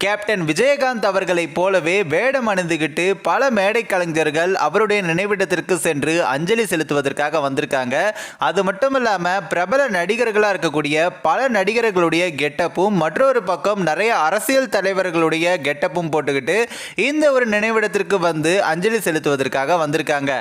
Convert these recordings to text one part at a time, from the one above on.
Captain Vijayakanth அவர்களைப் போலவே வேடம் அணிந்துகிட்டு பல மேடை கலைஞர்கள் அவருடைய நினைவிடத்திற்கு சென்று அஞ்சலி செலுத்துவதற்காக வந்திருக்காங்க. அது மட்டும் இல்லாமல் பிரபல நடிகர்களாக இருக்கக்கூடிய பல நடிகர்களுடைய கெட்டப்பும் மற்றொரு பக்கம் நிறைய அரசியல் தலைவர்களுடைய கெட்டப்பும் போட்டுக்கிட்டு இந்த ஒரு நினைவிடத்திற்கு வந்து அஞ்சலி செலுத்துவதற்காக வந்திருக்காங்க.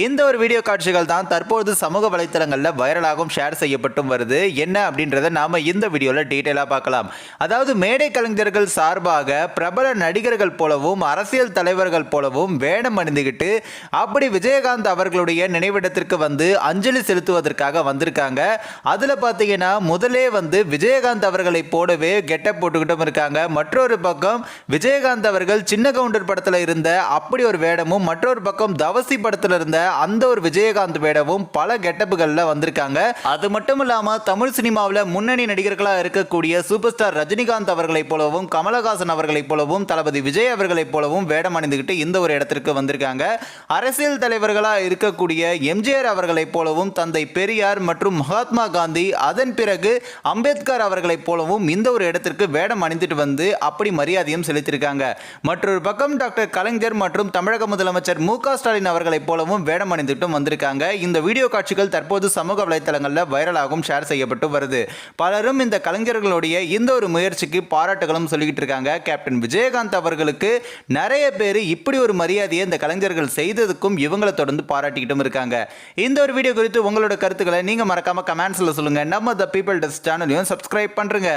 இந்த ஒரு வீடியோ காட்சிகள் தான் தற்போது சமூக வலைத்தளங்களில் வைரலாகவும் ஷேர் செய்யப்பட்டும் வருது. என்ன அப்படின்றத நாம இந்த வீடியோவில் டீட்டெயிலாக பார்க்கலாம். அதாவது மேடை கலைஞர்கள் சார்பாக பிரபல நடிகர்கள் போலவும் அரசியல் தலைவர்கள் போலவும் வேடம் அணிந்துகிட்டு அப்படி விஜயகாந்த் அவர்களுடைய நினைவிடத்திற்கு வந்து அஞ்சலி செலுத்துவதற்காக வந்திருக்காங்க. அதுல பாத்தீங்கன்னா முதலே வந்து விஜயகாந்த் அவர்களை போலவே கெட்டப் போட்டுக்கிட்டும் இருக்காங்க. மற்றொரு பக்கம் விஜயகாந்த் அவர்கள் சின்ன கவுண்டர் படத்துல இருந்த அப்படி ஒரு வேடமும், மற்றொரு பக்கம் தவசி படத்துல இருந்த அந்த ஒரு விஜயகாந்த் வேடமும் பல கெட்டப்புகள்ல வந்திருக்காங்க. அது மட்டும் இல்லாம தமிழ் சினிமாவில் முன்னணி நடிகர்களாக இருக்கக்கூடிய சூப்பர் ஸ்டார் ரஜினிகாந்த் அவர்களை போலவும், கமலஹாசன் அவர்களை போலவும், தளபதி விஜய் அவர்களை போலவும் வேடம் அணிந்துகிட்டு இந்த ஒரு இடத்திற்கு வந்திருக்காங்க. அரசியல் தலைவர்களாக இருக்கக்கூடிய எம்ஜிஆர் அவர்களை போலவும், தந்தை பெரியார் மற்றும் மகாத்மா காந்தி, அதன் பிறகு அம்பேத்கர் அவர்களை போலவும் இந்த ஒரு இடத்திற்கு வேடம் அணிந்துட்டு வந்து அப்படி மரியாதையும் செலுத்தியிருக்காங்க. மற்றொரு பக்கம் டாக்டர் கலைஞர் மற்றும் தமிழக முதலமைச்சர் மு.க. ஸ்டாலின் அவர்களை போலவும் வேடம் அணிந்துட்டும் வந்திருக்காங்க. இந்த வீடியோ காட்சிகள் தற்போது சமூக வலைதளங்களில் வைரலாகவும் ஷேர் செய்யப்பட்டு வருது. பலரும் இந்த கலைஞர்களுடைய இந்த ஒரு முயற்சிக்கு பாராட்டுகளும் சொல்லிக்கிட்டு இருக்காங்க. கேப்டன் விஜயகாந்த் அவர்களுக்கு நிறைய பேர் இப்படி ஒரு மரியாதையை இந்த கலைஞர்கள் செய்ததுக்கும் இவங்களை தொடர்ந்து பாராட்டிக்கிட்டும் இருக்காங்க. இந்த ஒரு வீடியோ குறித்து உங்களோட கருத்துக்களை நீங்க மறக்காம கமெண்ட்ஸ்ல சொல்லுங்க. நம்ம த பீப்பிள் டெஸ்க் சேனலையும் சப்ஸ்கிரைப் பண்றீங்க.